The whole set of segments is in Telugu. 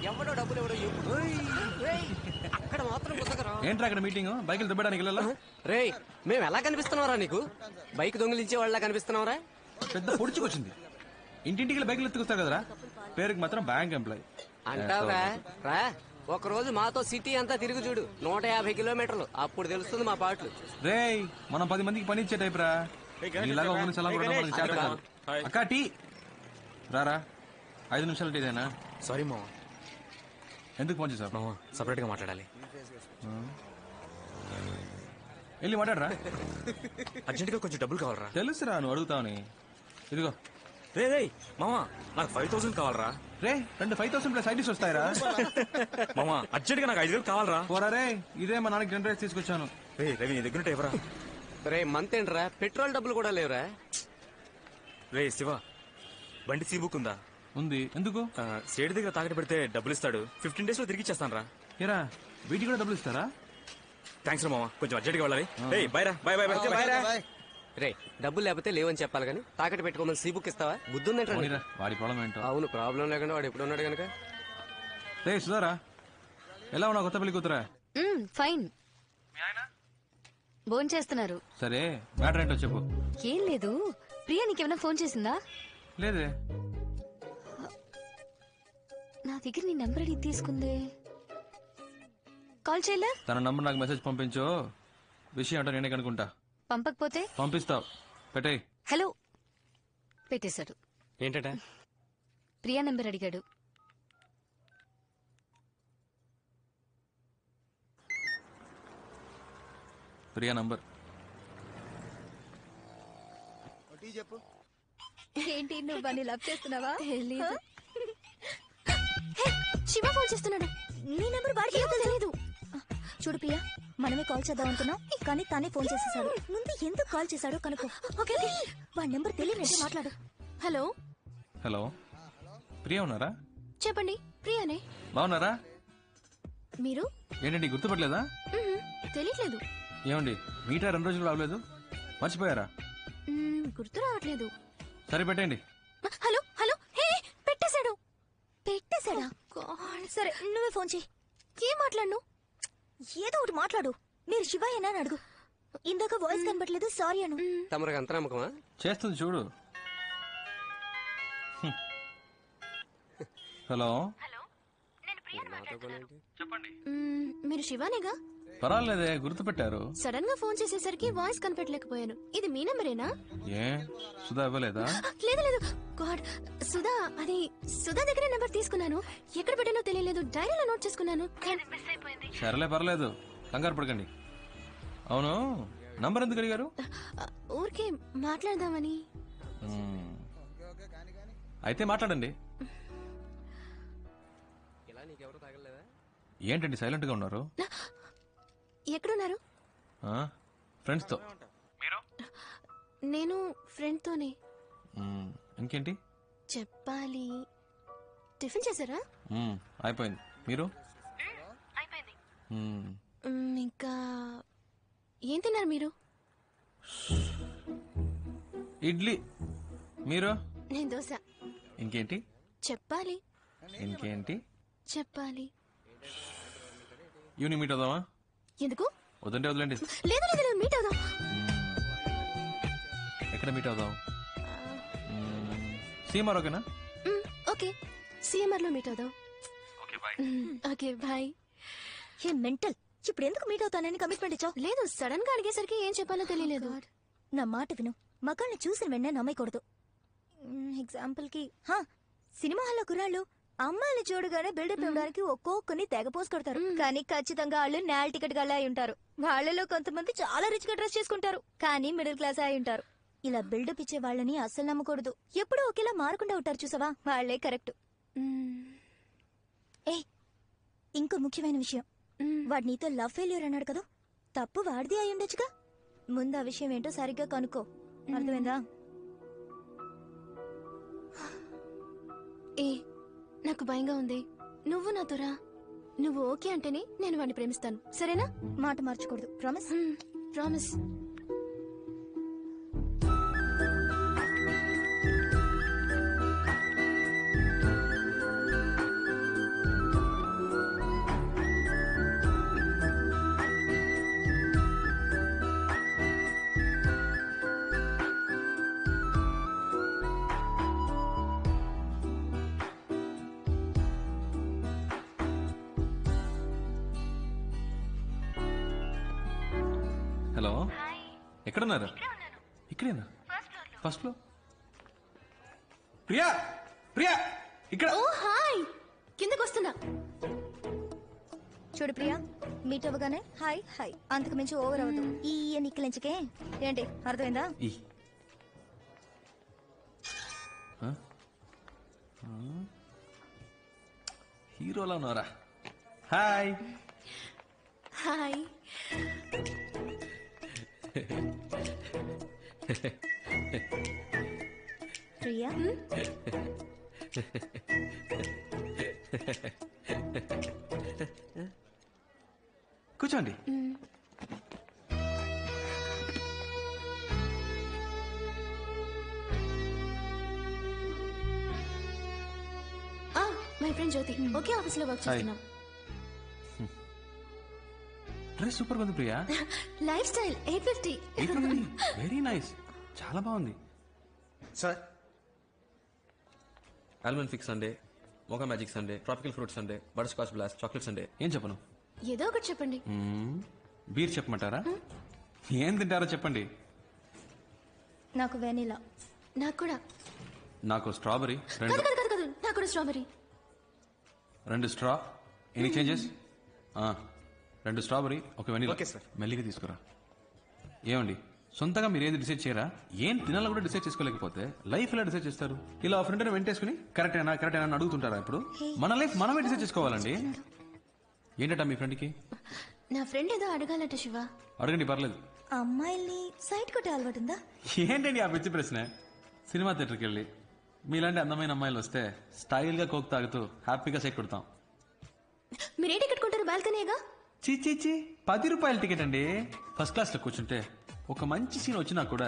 ఎవడో డబ్బులు ఎవడో అక్కడ మాత్రం ఏంట్రా అక్కడ మీటింగ్ బైకులు దుబ్బడానికి వెళ్ళాలా? రే మేము ఎలా కనిపిస్తున్నావురా నీకు? బైక్ దొంగిలించే వాళ్ళ కనిపిస్తున్నావురా? పెద్ద పొడుచుకొచ్చింది. ఇంటింటికి బైకులు ఎత్తుకొస్తారు కదరా, పేరుకి మాత్రం బ్యాంక్ ఎంప్లాయ్ అంటావురా. రా ఒక రోజు మాతో సిటీ అంతా తిరిగి చూడు, 150 కిలోమీటర్లు, అప్పుడు తెలుస్తుంది మా పాటలు. రే మనం 10 మందికి పని ఇచ్చే టైప్ రా. ఇలాగా అక్క టీ రారా, 5 నిమిషాలు టీదేనా? సారీ మామ. ఎందుకు ఫోన్ చేసావు? మామ సపరేట్ గా మాట్లాడాలి. వెళ్ళి మాట్లాడరా. అర్జెంట్ గా కొంచెం డబ్బులు కావాలరా. తెలుసురా నువ్వు అడుగుతావని. ఇదిగో. రే రే మామ, నాకు 5,000 కావాలరా. రే 5,000 ప్లస్ ఐడీస్ వస్తాయిరా. మామ అర్జెంట్ గా నాకు 5,000 కావాలరా. పోరా రే, ఇదే మా నాన్నకి జనరేట్ తీసుకొచ్చాను. రే రవి నీ దగ్గర ఎవరా? రే మంత్ ఏంట్రా, పెట్రోల్ డబ్బులు కూడా లేవురా. రే శివ, బండి సీ బుక్ ఉందా? ఉంది. ఎందుకు? స్టేట్ దగ్గర తాకట్టు పెడితే డబ్బులు ఇస్తాడు, 15 days లో తిరిగి ఇచ్చేస్తాను రా. ఏరా వీటికి కూడా డబ్బులు ఇస్తారా? థ్యాంక్స్ రా మామ, కొంచెం అర్జెంట్ గా వెళ్ళాలి. బై రా, బై బై బై. రే డబ్బులు లేకపోతే లేవని చెప్పాలి కానీ తాకట్టు పెట్టుకోమని సీ బుక్ ఇస్తావా? బుద్ధుందంటే వాడి ప్రాబ్లం ఏంటో. అవును, ప్రాబ్లం లేకుండా వాడు ఎప్పుడు ఉన్నాడు కనుక. రే సుధారా, ఎలా ఉన్నా కొత్త పెళ్లి కూతురా? ఫైన్. ఫోన్ చేస్తున్నారు. సరే మ్యాటర్ ఏంటో చెప్పు. ఏం లేదు, ప్రియా నీకేమైనా ఫోన్ చేసిందా? లేదే. నా దగ్గర నీ నెంబర్ అడిగి తీసుకుందే. కాల్ చేయలే? తన నంబర్ నాకు మెసేజ్ పంపించు, విషయం ఏంటో నేనే కనుకుంటా. పంపకపోతే? పంపిస్తావు, పెట్టేయ్. హలో పెట్టేశాడు. ఏంటట? ప్రియా నెంబర్ అడిగాడు. ప్రియా నంబర్ చెప్పు. ఏంటి నువ్వు బాగా లవ్ చేస్తున్నావా? శివ ఫోన్ చేస్తున్నాడు. నీ నెంబర్ వాడికి తెలియదు. చూడు ప్రియా, మనమే కాల్ చేద్దాం అనుకున్నాం కానీ తానే ఫోన్ చేసేసాడు. ముందు ఎందుకు కాల్ చేశాడో కనుక్కో. ఓకే వాడి నెంబర్ తెలియనట్టు మాట్లాడు. హలో హలో, ప్రియా ఉన్నారా? చెప్పండి, ప్రియానే. బాగున్నారా? మీరు? ఏంటండి గుర్తుపట్టలేదా? తెలియట్లేదు. ఏమండి మీటా 2 రోజులు రావలేదు, మర్చిపోయారా? గుర్తు రావట్లేదు. సరే పెట్టండి. హలో హలో, హే పెట్టేశాడు. పెట్టేశాడా? సరే నువ్వే ఫోన్ చేయి. ఏం మాట్లాడను? ఏదో ఒకటి మాట్లాడు. మీరు శివయ్యనా అని అడుగు. ఇందాక వాయిస్ కనబట్లేదు, సారీ అను. తమరికి అంత నమ్మకమా? చేస్తుంది చూడు. హలో, మీరు శివానేగా? పర్వాలేదే, గుర్తుపెట్టారు. సడన్ గా ఫోన్ చేసేసరికి వాయిస్ కనిపెట్టలేకపోయాను. ఇది మీ నెంబరేనా? ఏ సుధా ఇవ్వలేదా? లేదు లేదు, గాడ్, సుధా, అది సుధా దగ్గర నెంబర్ తీసుకున్నాను. ఎక్కడ పెట్టానో తెలియలేదు, డైరీలో నోట్ చేసుకున్నాను. సరేలే పర్లేదు, కంగారు పడకండి. అవును, నంబర్ ఎందుకు అడిగారు? ఊరికే మాట్లాడదామని. అయితే మాట్లాడండి. ఏంటండి సైలెంట్ గా ఉన్నారు? ఎక్కడున్నారు? ఫ్రెండ్స్ తో. నేను ఫ్రెండ్ తోనే. ఇంకేంటి చెప్పాలి. టిఫిన్ చేశారా? అయిపోయింది. మీరు? ఇంకా ఏం తిన్నారు మీరు? ఇడ్లీ. మీరు? నేను దోశ. ఇంకేంటి చెప్పాలి. ఇంకేంటి చెప్పాలి. ఈవినింగ్ మీట్ అవుదామా? ఎందుకు? వద్దంటే వదిలేండి. లేదు లేదు లేదు, మీట్ అవుదాం. ఎక్కడ మీట్ అవుదాం? సీఎంఆర్ ఓకేనా? ఓకే, సిఎంఆర్ లో మీట్ అవుదాం. Okay bye. ఏ మెంటల్, ఇప్పుడు ఎందుకు మీట్ అవుతానని కమిట్మెంట్ ఇచ్చావు? లేదు, సడన్ గా అడిగేసరికి ఏం చెప్పాలో తెలియలేదు. నా మాట విను, మగాళ్ళని చూసిన వెంటనే నమ్మకూడదు. ఎగ్జాంపుల్ కి సినిమా హాల్లో కుర్రాళ్ళు అమ్మాయిని చూడగానే బిల్డప్ ఇవ్వడానికి ఒక్కొక్కరిని తెగ పోసి కొడతారు. కానీ ఖచ్చితంగా వాళ్ళు నేల్ టికెట్ గల్లా అయి ఉంటారు. వాళ్ళలో కొంతమంది చాలా రిచ్ గా డ్రెస్ చేసుకుంటారు, కానీ మిడిల్ క్లాస్ అయి ఉంటారు. ఇలా బిల్డప్ ఇచ్చే వాళ్ళని అస్సలు నమ్మకూడదు. ఎప్పుడూ ఒకేలా మారకుండా ఉంటారు చూసావా, వాళ్లే కరెక్ట్. ఏ ఇంకో ముఖ్యమైన విషయం, వాడు నీతో లవ్ ఫెయిల్యూర్ అన్నాడు కదా, తప్పు వాడిది అయి ఉండొచ్చుగా. ముందు ఆ విషయం ఏంటో సరిగ్గా కనుక్కో, అర్థమైందా? ఏ నాకు భయంగా ఉంది, నువ్వు నాతో రా. నువ్వు ఓకే అంటేనే నేను వాడిని ప్రేమిస్తాను, సరేనా? మాట మార్చకూడదు, ప్రామిస్? ప్రామిస్. హలో ఎక్కడున్నారు? ఇక్కడేనా? First floor. ప్రియా ప్రియా ఇక్కడ. ఓ హాయ్, కిందకు వస్తున్నా. చూడు ప్రియా, మీట్ అవ్వగానే హాయ్ హాయ్, అంతకు మించి ఓవర్ అవ్వదు. ఈ నిక్కలించకే ఏంటి, అర్థమైందా? ఈ హీరోలా ఉన్నారా? హాయ్. హాయ్. ప్రియా కూర్చోండి. మై ఫ్రెండ్ జ్యోతి, ఒకే ఆఫీస్ లో వర్క్ చేస్తున్నాం. డ్రెస్ సూపర్ ఉంది Priya. Lifestyle 850. Very nice, చాలా బాగుంది. Sir almond fix sundae, mocha magic sundae, tropical fruit sundae, butter scotch blast, chocolate sundae. ఏం చెప్పను? ఏదో ఒకటి చెప్పండి. బీర్ చెప్పమంటారా? ఏం తింటారో చెప్పండి. నాకు వెనిలా. నాకు కూడా. నాకు స్ట్రాబెరీ కాదు కాదు కాదు కాదు, నాకు కూడా strawberry. 2 straw. Any changes? 2 strawberry, ఒక వెనిలా. Okay sir. మెల్లిగా తీసుకురా. ఏమండి, సొంతగా మీరు ఏది డిసైడ్ చేయరా? ఏం తినాలో కూడా డిసైడ్ చేసుకోలేకపోతే లైఫ్ ఎలా డిసైడ్ చేస్తారు? ఇలా ఫ్రెండ్ వెంటేసుకుని కరెక్టేనా కరెక్టేనా అని అడుగుతుంటారా? ఇప్పుడు మన లైఫ్ మనమే డిసైడ్ చేసుకోవాలండి. ఏంటట మీ ఫ్రెండ్కి? నా ఫ్రెండ్ ఏదో అడగాలట శివ. అడగండి, పర్లేదు. అమ్మాయిల్ని సైట్ కొట్టే అలవాటు ఉందా? ఏంటండి ఆ పిచ్చి ప్రశ్న? సినిమా థియేటర్కి వెళ్ళి మీలాంటి అందమైన అమ్మాయిలు వస్తే స్టైల్గా కోక్ తాగుతూ హ్యాపీగా సెక్ కొడతాం. మీరే టికెట్ కొంటారు? బాల్కనీగా. చీ చీ చీ, 10 రూపాయల టికెట్ అండి. ఫస్ట్ క్లాస్లో కూర్చుంటే ఒక మంచి సీన్ వచ్చినా కూడా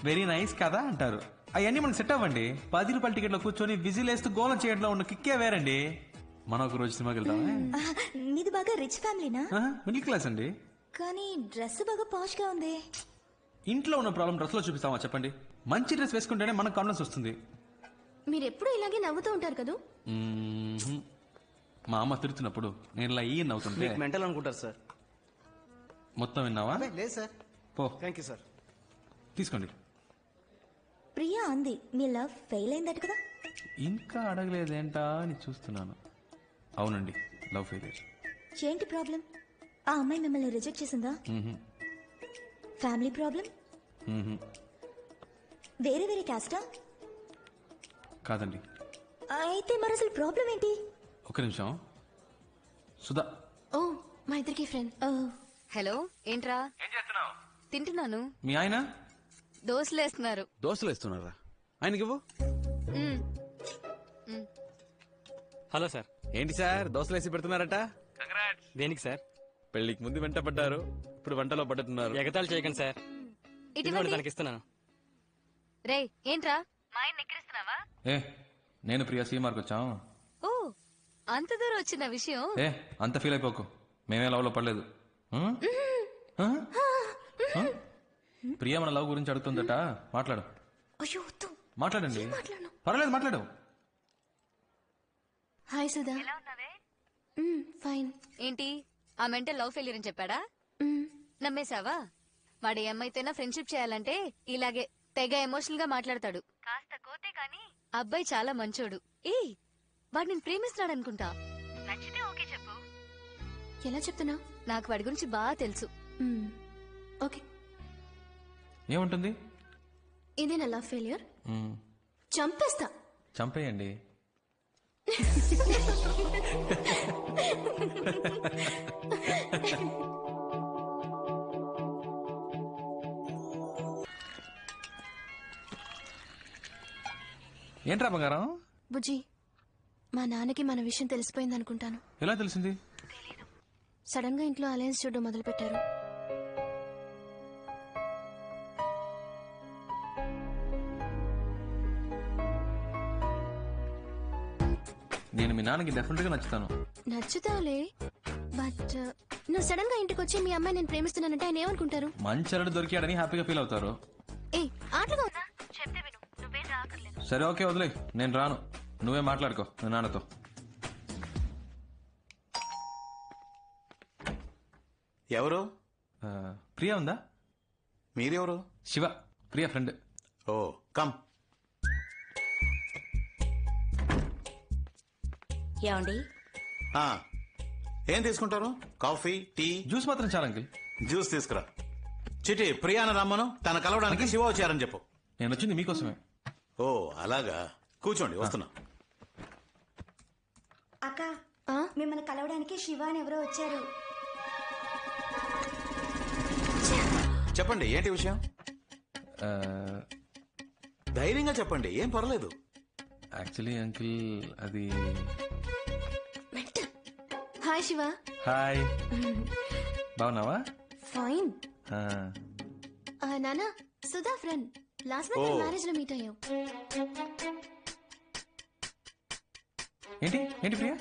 వెరీ నైస్ కదా అంటారు. అవన్నీ మనకు సెట్ అవ్వండి. 10 రూపాయల టికెట్లో కూర్చొని విజిల్ వేస్తూ గోలం చేయడంలో ఉన్న కిక్కే వేరండి. మనం ఒక రోజు సినిమాకి వెళ్తామా? మీది బాగా రిచ్ ఫ్యామిలీనా? మిడిల్ క్లాస్ అండి. కానీ డ్రెస్ బాగా పాష్ గా ఉంది. ఇంట్లో ఉన్న ప్రాబ్లం డ్రెస్ లో చూపిస్తామా చెప్పండి? మంచి డ్రెస్ వేసుకుంటేనే మనకు కాన్ఫిడెన్స్ వస్తుంది. మీరు ఎప్పుడు ఇలాగే నవ్వుతూ ఉంటారు కదా. మా అమ్మ తిడుతున్నప్పుడు నేను ఇలా ఈ నవ్వుతుంటే మెంటల్ అనుకుంటారు సార్. మొత్తం విన్నావా? లేదు సార్. పో, థ్యాంక్ యూ సార్. తీసుకోండి. ప్రియా అంది మీ లవ్ ఫెయిల్ అయిందట కదా. ఇంకా అడగలేదేంటా అని చూస్తున్నాను. అవునండి, లవ్ ఫెయిలియర్. ఏంటి ప్రాబ్లం? ఆ అమ్మాయి మిమ్మల్ని రిజెక్ట్ చేసిందా? Family problem? వేరే వేరే క్యాస్టా? కాదండి. అయితే మరి అసలు ప్రాబ్లం ఏంటి? ఒక నిమిషం. సుధా. ఓ, మా ఇద్దరికి ఫ్రెండ్. హలో, ఏంట్రా? తింటున్నాను. మీ ఆయన దోశలేస్తున్నారు. దోశలు వేస్తున్నారా? ఆయనకి ఇవ్వు. Hello sir. ఏంటి సార్ దోశలు వేసి పెడుతున్నారట? దేనికి సార్? పెళ్లికి ముందు వెంట పడ్డారు, ఇప్పుడు వంటలో పడ్డట్టున్నారు. ఎగతాళి చేయకండి సార్. ఇటువంటి తనకి ఇస్తున్నాను. రే, ఏంట్రా మా ఆయన ఎక్కిరిస్తున్నావా? ఏ నేను ప్రియా సీమార్కి వచ్చాం. ఓ, అంత దూరం వచ్చిన విషయం. ఏ అంత ఫీల్ అయిపోకు, మేమే లవ్ లో పడలేదు. ప్రియా మన లవ్ గురించి అడుగుతుందట, మాట్లాడు. అయ్యో వద్దు. మాట్లాడండి. మాట్లాడను. పర్వాలేదు, మాట్లాడు. హాయ్ సుధా. ఫైన్. ఏంటి ఆ మెంటల్ లవ్ ఫెయిలియర్ అని చెప్పాడా? నమ్మేశావా? వాడు ఏ అమ్మాయితోనా ఫ్రెండ్షిప్ చేయాలంటే ఇలాగే తెగ ఎమోషనల్ గా మాట్లాడతాడు. కాస్త కోతే కాని అబ్బాయి చాలా మంచోడు. ఏ వాడు నేను ప్రేమిస్తున్నాడు అనుకుంటా. నచ్చితే ఓకే చెప్పు. ఎలా చెప్తున్నా? నాకు వాడి గురించి బాగా తెలుసు. ఓకే. ఏముంటుంది? ఇదే నా లవ్ ఫెయిలియర్. చంపేస్తా. చంపేయండి. ఏంట్రా బంగారం? బుజ్జి, మా నాన్నకి మన విషయం తెలిసిపోయింది అనుకుంటాను. ఎలా తెలిసింది? సడన్ గా ఇంట్లో అలయన్స్ చూడడం మొదలు పెట్టారు. నేను మీ నాన్నకి డెఫినెట్ గా నచ్చుతాను. నచ్చుతావులే, బట్ నువ్వు సడన్ గా ఇంటికి వచ్చి మీ అమ్మాయి నేను ప్రేమిస్తున్నానంటే ఆయన ఏమనుకుంటారు? మంచి అల్లుడు దొరికాడని హ్యాపీగా ఫీల్ అవుతారు. ఏ ఆటలుగా ఉందా? చెప్తే విను, నువ్వేం రాకర్లేదు. సరే ఓకే, వదిలే, నేను రాను. నువ్వే మాట్లాడుకో మీ నాన్నతో. ఎవరు? ప్రియా ఉందా? మీరెవరు? Shiva, Priya friend. Oh come. ఏమండి? ఆ, ఏం తీసుకుంటారు? Coffee, tea? జ్యూస్ మాత్రం చాలా అంకిల్. జ్యూస్ తీసుకురా. చిటి ప్రియాన రమ్మను, తన కలవడానికి శివ వచ్చారని చెప్పు. నేను వచ్చింది మీకోసమే. ఓ అలాగా, కూర్చోండి వస్తున్నా. అక్క మిమ్మల్ని కలవడానికి శివ అని ఎవరో వచ్చారు. చెప్పండి ఏంటి విషయం? ధైర్యంగా చెప్పండి, ఏం పర్లేదు. యాక్చువల్లీ అంకిల్ అది. హాయ్ శివ. హాయ్, బాగున్నావా? ఫైన్. ఆ, నానా, సుధా ఫ్రెండ్. లాస్ట్ ఓ. మంత్ మ్యారేజ్ లో మీట్ అయ్యాం. ఏంటి ఏంటి ప్రియా?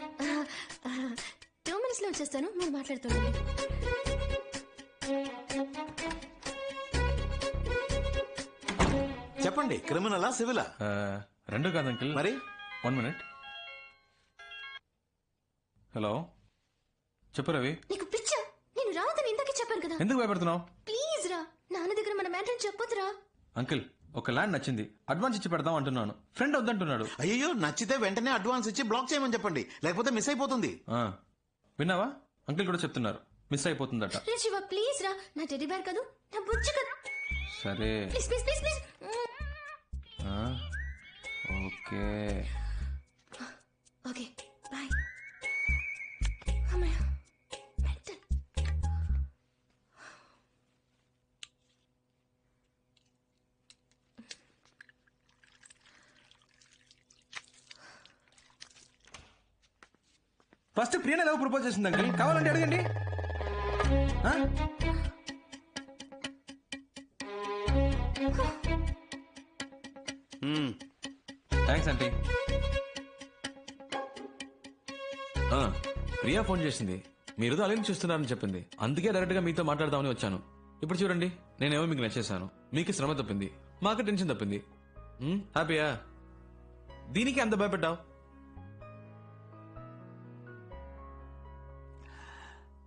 2 minutes లో వచ్చేస్తాను, మీరు మాట్లాడుతుండండి. చెప్పండి, క్రిమినలా సివిలా? రెండు కాదు అంకిల్. మరి 1 minute. హలో, చెప్పు రవి. నీకు పిచ్చా? నేను రావద్దని ఇంతకీ చెప్పాను కదా. ఎందుకు భయపడుతున్నావు? ప్లీజ్ రా, నాన్న దగ్గర మన మ్యాటర్ చెప్పొద్దురా. అంకిల్, ఒక ల్యాండ్ నచ్చింది, అడ్వాన్స్ ఇచ్చి పెడదాం అంటున్నాను. ఫ్రెండ్ వద్దంటున్నాడు. అయ్యో, నచ్చితే వెంటనే అడ్వాన్స్ ఇచ్చి బ్లాక్ చేయమని చెప్పండి, లేకపోతే మిస్ అయిపోతుంది. ఆ, విన్నావా? అంకిల్ కూడా చెప్తున్నారు, మిస్ అయిపోతుందట. రే శివ, ప్లీజ్ రా, నా టెడ్డీ బేర్ కదూ, నా బుజ్జి కదా. సరే, ప్లీజ్ ప్లీజ్ ప్లీజ్ ప్లీజ్. ఆ, ఓకే. Okay bye. అమ్మయ్య, మెంటల్. ఫస్ట్ ప్రియనే లవ్ ప్రపోజ్ చేసింది అంకిల్, కావాలంటే అడగండి. ఆ? Thanks aunty. ప్రియా ఫోన్ చేసింది, మీరు అలెన్ చూస్తున్నారని చెప్పింది. అందుకే డైరెక్ట్ గా మీతో మాట్లాడదామని వచ్చాను. ఇప్పుడు చూడండి, నేనేమో మీకు నచ్చేసాను, మీకు శ్రమ తప్పింది, మాకు టెన్షన్ తప్పింది. హ్యాపీయా? దీనికి అంత భయపడ్డావు?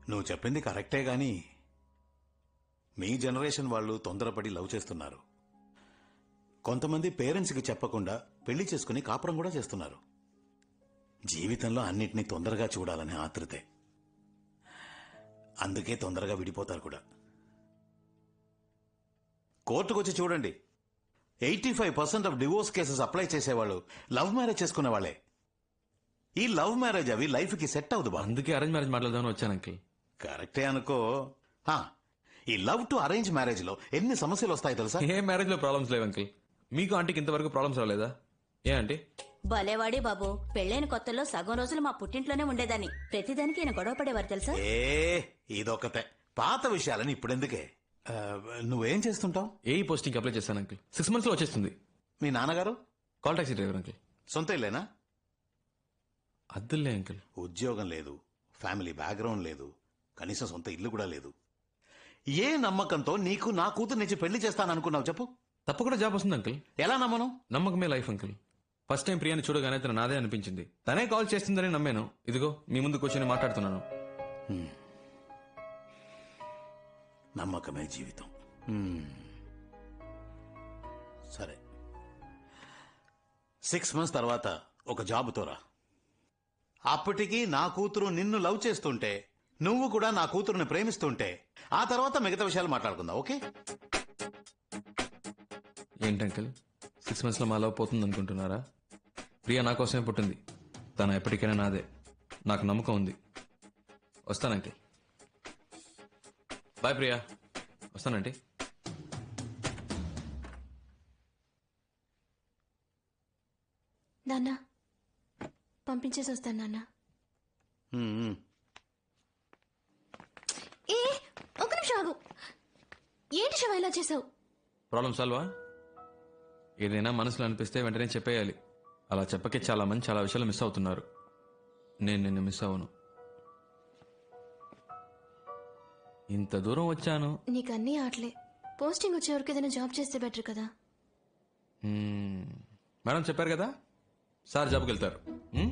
నువ్వు చెప్పింది కరెక్టే గాని మీ జనరేషన్ వాళ్ళు తొందరపడి లవ్ చేస్తున్నారు. కొంతమంది పేరెంట్స్కి చెప్పకుండా పెళ్లి చేసుకుని కాపురం కూడా చేస్తున్నారు. జీవితంలో అన్నిటినీ తొందరగా చూడాలనే ఆతృతే. అందుకే తొందరగా విడిపోతారు కూడా. కోర్టుకొచ్చి చూడండి, 85% ఆఫ్ డివోర్స్ కేసెస్ అప్లై చేసేవాళ్ళు లవ్ మ్యారేజ్ చేసుకునే వాళ్ళే. ఈ లవ్ మ్యారేజ్ అవి లైఫ్ కి సెట్ అవ్వదు బా. అందుకే అరేంజ్ మ్యారేజ్ మాట్లాడదామని వచ్చాను అంకిల్. కరెక్టే అనుకో. ఈ లవ్ టు అరేంజ్ మ్యారేజ్ లో ఎన్ని సమస్యలు వస్తాయి తెలుసా? ఏ మ్యారేజ్ లో ప్రాబ్లమ్స్ లేవు అంకిల్. మీకు ఆంటీకి ఇంతవరకు ప్రాబ్లమ్స్ రాలేదా? ఏ ఆంటీ? భలేవాడి బాబు, పెళ్ళైన కొత్తలో సగం రోజులు మా పుట్టింట్లోనే ఉండేదాన్ని. ప్రతిదానికి ఈయన గొడవ పడేవారు తెలుసా? ఇదొకతే. పాత విషయాలని ఇప్పుడెందుకే? నువ్వేం చేస్తుంటావు? ఏ పోస్టింగ్ అప్లై చేశాను అంకిల్. 6 months లో వచ్చేస్తుంది. మీ నాన్నగారు? Call taxi driver uncle. సొంత ఇల్లేనా? అద్దులే అంకిల్. ఉద్యోగం లేదు, ఫ్యామిలీ బ్యాక్గ్రౌండ్ లేదు, కనీసం సొంత ఇల్లు కూడా లేదు. ఏ నమ్మకంతో నీకు నా కూతురు నుంచి పెళ్లి చేస్తాననుకున్నావు చెప్పు? తప్పకుండా జాబ్ వస్తుంది అంకిల్. ఎలా నమ్మను? నమ్మకమే లైఫ్ అంకిల్. ఫస్ట్ టైం ప్రియాని చూడగానే తన నాదే అనిపించింది. తనే కాల్ చేస్తుందని నమ్మాను. ఇదిగో మీ ముందు కూర్చొని మాట్లాడుతున్నాను. నమ్మకమే జీవితం. సరే, 6 months తర్వాత ఒక జాబుతో రా. అప్పటికి నా కూతురు నిన్ను లవ్ చేస్తుంటే, నువ్వు కూడా నా కూతురుని ప్రేమిస్తుంటే, ఆ తర్వాత మిగతా విషయాలు మాట్లాడుకుందాం. ఓకే? ఏంటి అంకిల్, 6 months లో మా లవ్ పోతుంది అనుకుంటున్నారా? ప్రియా నా కోసమే పుట్టింది. తన ఎప్పటికైనా నాదే. నాకు నమ్మకం ఉంది. వస్తానంటీ. బాయ్ ప్రియా. వస్తానంటీ. నాన్న, పంపించేసి వస్తాను నాన్న. ఏ ఒక నిమిషం ఆగు. ఏంటి శివ ఇలా చేసావు? ప్రాబ్లం సాల్వా? ఏదైనా మనసులో అనిపిస్తే వెంటనే చెప్పేయాలి. అలా చెప్పకే చాలా మంది చాలా విషయాలు మిస్ అవుతున్నారు. నేను నిన్ను మిస్ అవ్వను. ఇంత దూరం వచ్చాను. నీకు అన్నీ ఆటలే. పోస్టింగ్ వచ్చే వరకు ఏదైనా జాబ్ చేస్తే బెటర్ కదా. మేడం చెప్పారు కదా, సార్ జాబ్కి వెళ్తారు.